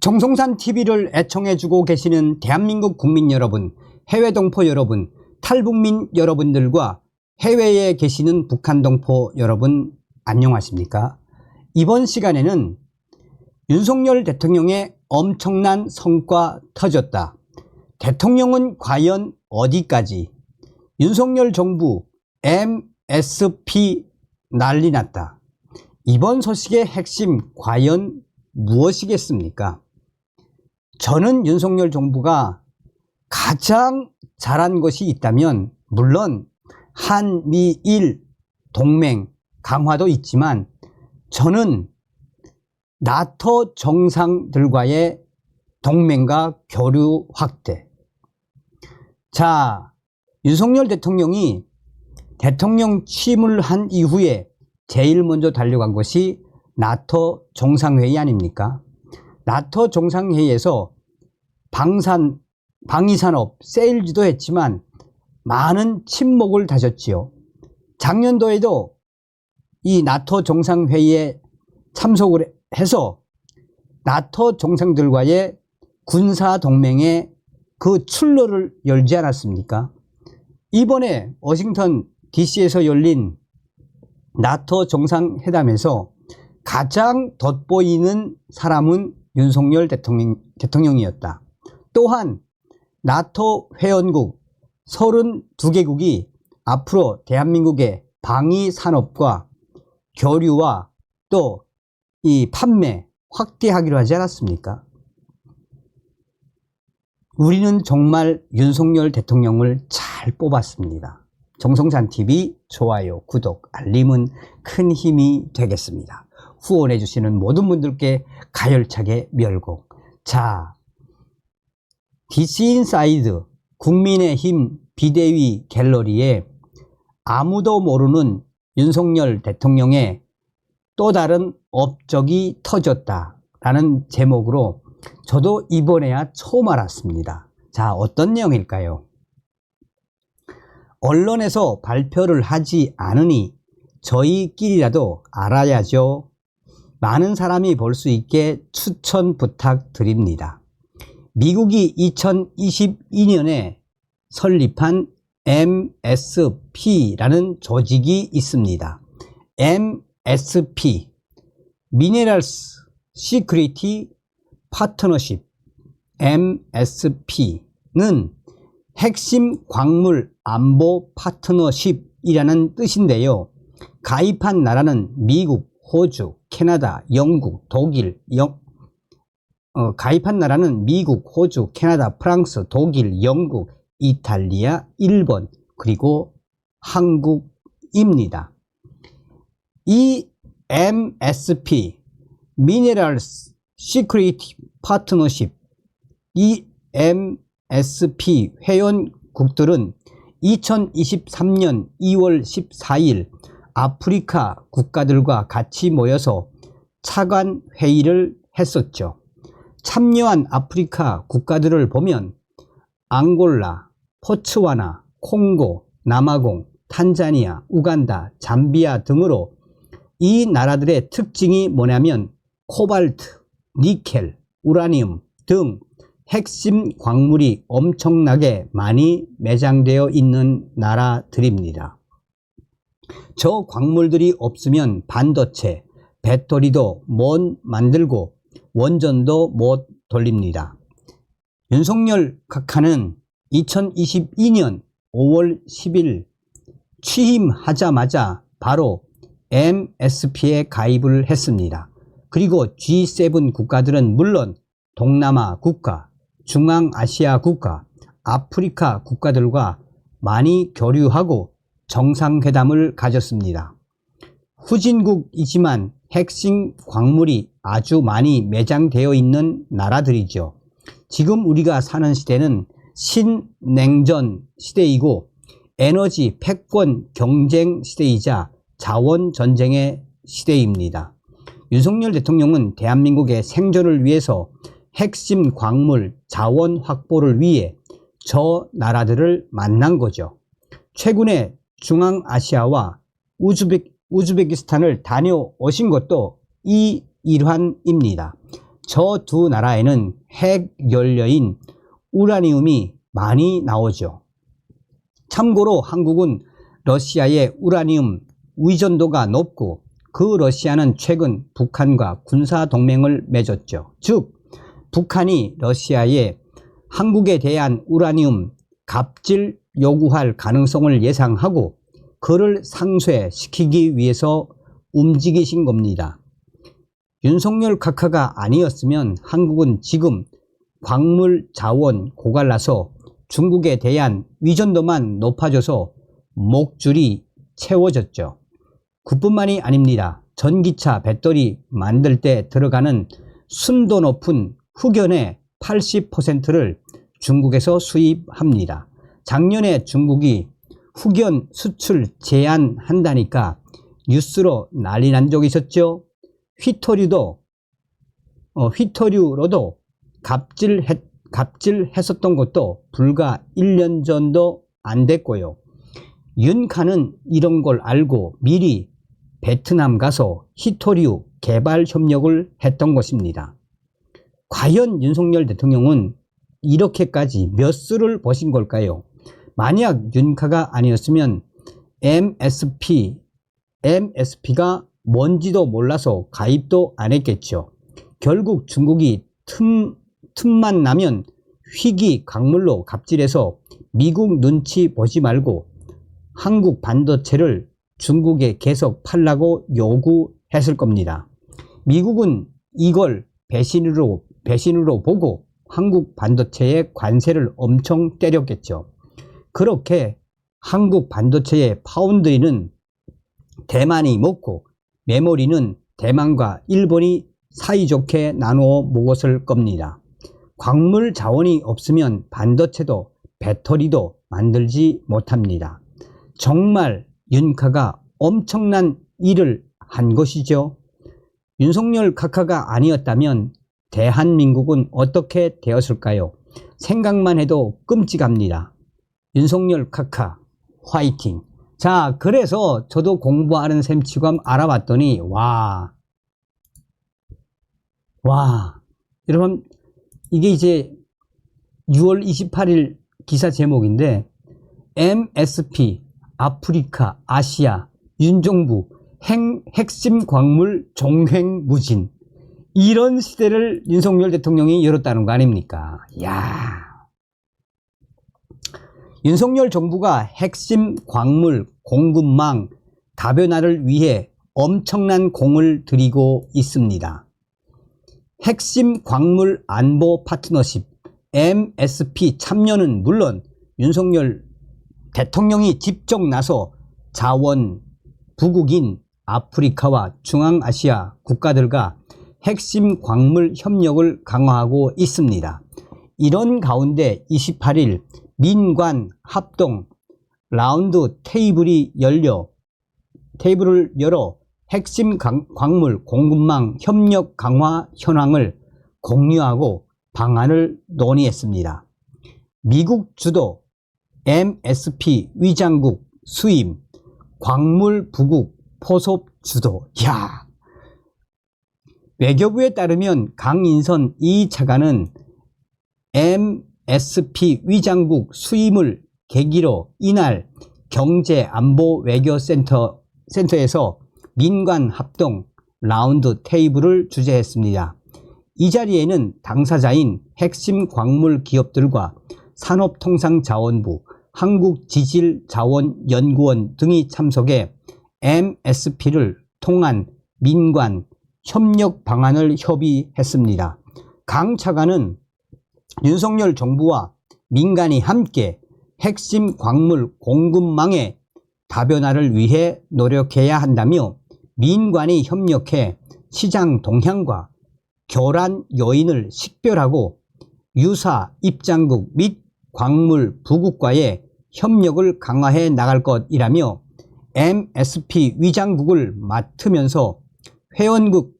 정성산 TV를 애청해주고 계시는 대한민국 국민 여러분, 해외 동포 여러분, 탈북민 여러분들과 해외에 계시는 북한 동포 여러분 안녕하십니까? 이번 시간에는 윤석열 대통령의 엄청난 성과 터졌다. 대통령은 과연 어디까지? 윤석열 정부 MSP 난리 났다. 이번 소식의 핵심 과연 무엇이겠습니까? 저는 윤석열 정부가 가장 잘한 것이 있다면 물론 한미일 동맹 강화도 있지만 저는 나토 정상들과의 동맹과 교류 확대. 자, 윤석열 대통령이 대통령 취임을 한 이후에 제일 먼저 달려간 것이 나토 정상회의 아닙니까? 나토 정상회의에서 방위산업 세일즈도 했지만 많은 친목을 다졌지요. 작년도에도 이 나토 정상회의에 참석을 해서 나토 정상들과의 군사동맹의 그 출로를 열지 않았습니까? 이번에 워싱턴 DC에서 열린 나토 정상회담에서 가장 돋보이는 사람은 윤석열 대통령이었다. 또한 나토 회원국 32개국이 앞으로 대한민국의 방위산업과 교류와 또 이 판매 확대하기로 하지 않았습니까? 우리는 정말 윤석열 대통령을 잘 뽑았습니다. 정성산TV 좋아요, 구독, 알림은 큰 힘이 되겠습니다. 후원해 주시는 모든 분들께 가열차게 멸공. 자, DC 인사이드 국민의힘 비대위 갤러리에 아무도 모르는 윤석열 대통령의 또 다른 업적이 터졌다라는 제목으로 저도 이번에야 처음 알았습니다. 자, 어떤 내용일까요? 언론에서 발표를 하지 않으니 저희끼리라도 알아야죠. 많은 사람이 볼 수 있게 추천 부탁드립니다. 미국이 2022년에 설립한 MSP라는 조직이 있습니다. MSP, Minerals Security Partnership, MSP는 핵심 광물 안보 파트너십이라는 뜻인데요. 가입한 나라는 미국, 호주, 캐나다, 영국, 독일, 가입한 나라는 미국, 호주, 캐나다, 프랑스, 독일, 영국, 이탈리아, 일본, 그리고 한국입니다. 이 MSP, Minerals Security Partnership, 이 MSP 회원국들은 2023년 2월 14일 아프리카 국가들과 같이 모여서 차관 회의를 했었죠. 참여한 아프리카 국가들을 보면 앙골라, 보츠와나, 콩고, 남아공, 탄자니아, 우간다, 잠비아 등으로 이 나라들의 특징이 뭐냐면 코발트, 니켈, 우라늄 등 핵심 광물이 엄청나게 많이 매장되어 있는 나라들입니다. 저 광물들이 없으면 반도체, 배터리도 못 만들고 원전도 못 돌립니다. 윤석열 각하는 2022년 5월 10일 취임하자마자 바로 MSP에 가입을 했습니다. 그리고 G7 국가들은 물론 동남아 국가, 중앙아시아 국가, 아프리카 국가들과 많이 교류하고 정상회담을 가졌습니다. 후진국이지만 핵심 광물이 아주 많이 매장되어 있는 나라들이죠. 지금 우리가 사는 시대는 신냉전 시대이고 에너지 패권 경쟁 시대이자 자원 전쟁의 시대입니다. 윤석열 대통령은 대한민국의 생존을 위해서 핵심 광물 자원 확보를 위해 저 나라들을 만난 거죠. 최근에 중앙아시아와 우즈베키스탄을 다녀오신 것도 이 일환입니다. 저 두 나라에는 핵 연료인 우라늄이 많이 나오죠. 참고로 한국은 러시아의 우라늄 의존도가 높고 그 러시아는 최근 북한과 군사동맹을 맺었죠. 즉 북한이 러시아에 한국에 대한 우라늄 갑질 요구할 가능성을 예상하고 그를 상쇄시키기 위해서 움직이신 겁니다. 윤석열 각하가 아니었으면 한국은 지금 광물 자원 고갈라서 중국에 대한 의존도만 높아져서 목줄이 채워졌죠. 그뿐만이 아닙니다. 전기차 배터리 만들 때 들어가는 순도 높은 흑연의 80%를 중국에서 수입합니다. 작년에 중국이 흑연 수출 제한한다니까 뉴스로 난리 난 적이 있었죠. 휘토류로도 갑질했었던 것도 불과 1년 전도 안 됐고요. 윤카는 이런 걸 알고 미리 베트남 가서 휘토류 개발 협력을 했던 것입니다. 과연 윤석열 대통령은 이렇게까지 몇 수를 버신 걸까요? 만약 윤카가 아니었으면 MSP가 뭔지도 몰라서 가입도 안 했겠죠. 결국 중국이 틈만 나면 희귀 광물로 갑질해서 미국 눈치 보지 말고 한국 반도체를 중국에 계속 팔라고 요구했을 겁니다. 미국은 이걸 배신으로 보고 한국 반도체에 관세를 엄청 때렸겠죠. 그렇게 한국 반도체의 파운드리는 대만이 먹고 메모리는 대만과 일본이 사이좋게 나누어 먹었을 겁니다. 광물 자원이 없으면 반도체도 배터리도 만들지 못합니다. 정말 윤카가 엄청난 일을 한 것이죠. 윤석열 각하가 아니었다면 대한민국은 어떻게 되었을까요? 생각만 해도 끔찍합니다. 윤석열 각하 화이팅! 자, 그래서 저도 공부하는 셈치고 알아봤더니 와 여러분, 이게 이제 6월 28일 기사 제목인데 MSP 아프리카 아시아 윤정부 핵심 광물 종횡무진, 이런 시대를 윤석열 대통령이 열었다는 거 아닙니까? 야, 윤석열 정부가 핵심 광물 공급망 다변화를 위해 엄청난 공을 들이고 있습니다. 핵심 광물 안보 파트너십 MSP 참여는 물론 윤석열 대통령이 직접 나서 자원 부국인 아프리카와 중앙아시아 국가들과 핵심 광물 협력을 강화하고 있습니다. 이런 가운데 28일 민관 합동 라운드 테이블을 열어 핵심 광물 공급망 협력 강화 현황을 공유하고 방안을 논의했습니다. 미국 주도 MSP 위장국 수임, 광물 부국 포섭 주도. 야, 외교부에 따르면 강인선 이 차관은 MSP 위장국 수임을 계기로 이날 경제안보외교센터에서 민관 합동 라운드 테이블을 주재했습니다. 이 자리에는 당사자인 핵심 광물 기업들과 산업통상자원부, 한국지질자원연구원 등이 참석해 MSP를 통한 민관 협력 방안을 협의했습니다. 강 차관은 윤석열 정부와 민간이 함께 핵심 광물 공급망의 다변화를 위해 노력해야 한다며 민관이 협력해 시장 동향과 교란 요인을 식별하고 유사 입장국 및 광물 부국과의 협력을 강화해 나갈 것이라며 MSP 위장국을 맡으면서 회원국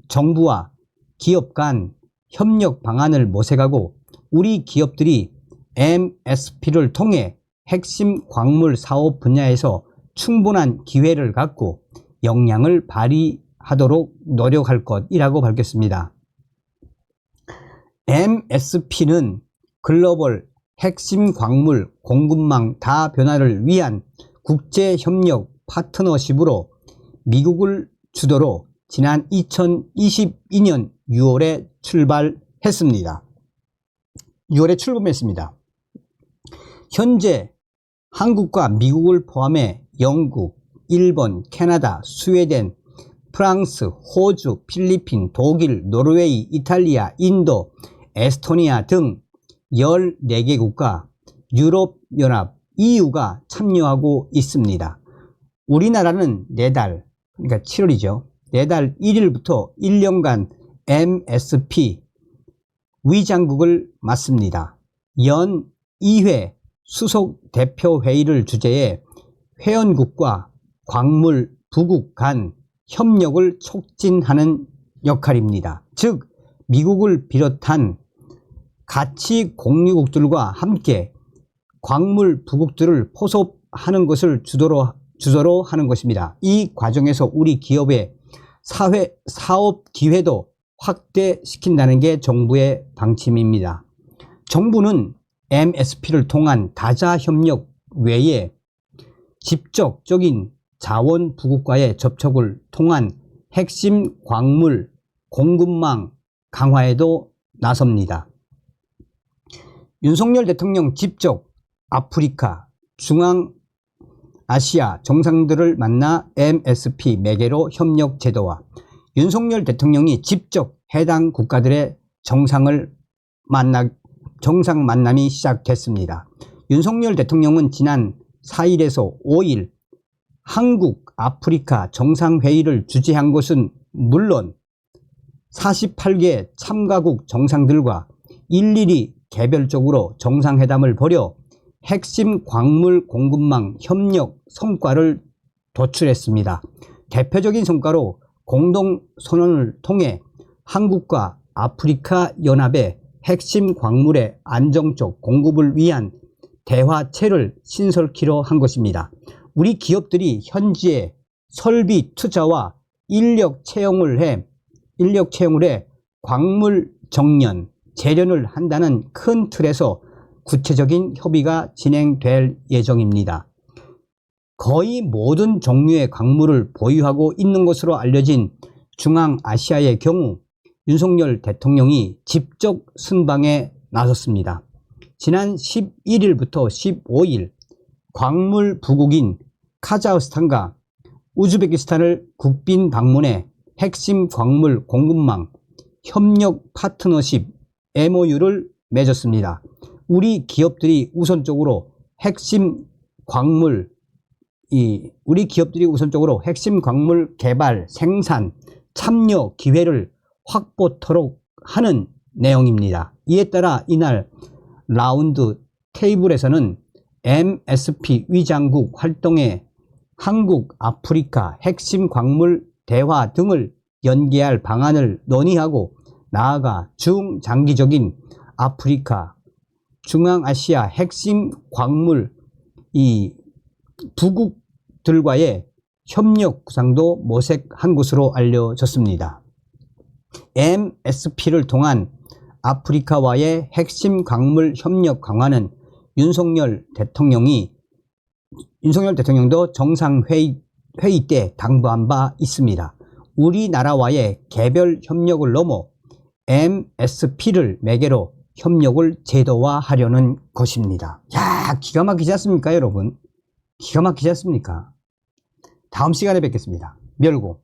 정부와 기업 간 협력 방안을 모색하고 우리 기업들이 MSP를 통해 핵심 광물 사업 분야에서 충분한 기회를 갖고 역량을 하도록 노력할 것이라고 밝혔습니다. MSP는 글로벌 핵심 광물 공급망 다변화를 위한 국제협력 파트너십으로 미국을 주도로 지난 2022년 6월에 출범했습니다. 현재 한국과 미국을 포함해 영국, 일본, 캐나다, 스웨덴, 프랑스, 호주, 필리핀, 독일, 노르웨이, 이탈리아, 인도, 에스토니아 등 14개국과 유럽연합, EU가 참여하고 있습니다. 우리나라는 내달, 그러니까 7월이죠. 내달 1일부터 1년간 MSP 위장국을 맡습니다. 연 2회 수석 대표회의를 주재해 회원국과 광물 부국 간 협력을 촉진하는 역할입니다. 즉 미국을 비롯한 가치 공유국들과 함께 광물 부국들을 포섭하는 것을 주도로 하는 것입니다. 이 과정에서 우리 기업의 사업 기회도 확대시킨다는 게 정부의 방침입니다. 정부는 MSP를 통한 다자 협력 외에 직접적인 자원 부국과의 접촉을 통한 핵심 광물 공급망 강화에도 나섭니다. 윤석열 대통령 직접 아프리카, 중앙아시아 정상들을 만나 MSP 매개로 협력 제도화, 윤석열 대통령이 직접 해당 국가들의 정상 만남이 시작됐습니다. 윤석열 대통령은 지난 4일에서 5일 한국 아프리카 정상회의를 주재한 것은 물론 48개 참가국 정상들과 일일이 개별적으로 정상회담을 벌여 핵심 광물 공급망 협력 성과를 도출했습니다. 대표적인 성과로 공동선언을 통해 한국과 아프리카 연합의 핵심 광물의 안정적 공급을 위한 대화체를 신설키로 한 것입니다. 우리 기업들이 현지에 설비 투자와 인력 채용을 해 광물 정년, 재련을 한다는 큰 틀에서 구체적인 협의가 진행될 예정입니다. 거의 모든 종류의 광물을 보유하고 있는 것으로 알려진 중앙아시아의 경우 윤석열 대통령이 직접 순방에 나섰습니다. 지난 11일부터 15일 광물 부국인 카자흐스탄과 우즈베키스탄을 국빈 방문해 핵심 광물 공급망 협력 파트너십 MOU를 맺었습니다. 우리 기업들이 우선적으로 핵심 광물 개발, 생산, 참여 기회를 확보토록 하는 내용입니다. 이에 따라 이날 라운드 테이블에서는 MSP 위장국 활동에 한국, 아프리카 핵심 광물 대화 등을 연계할 방안을 논의하고 나아가 중장기적인 아프리카, 중앙아시아 핵심 광물 부국들과의 협력 구상도 모색한 것으로 알려졌습니다. MSP를 통한 아프리카와의 핵심 광물 협력 강화는 윤석열 대통령도 정상회의 때 당부한 바 있습니다. 우리나라와의 개별 협력을 넘어 MSP를 매개로 협력을 제도화하려는 것입니다. 야, 기가 막히지 않습니까, 여러분? 기가 막히지 않습니까? 다음 시간에 뵙겠습니다. 멸고.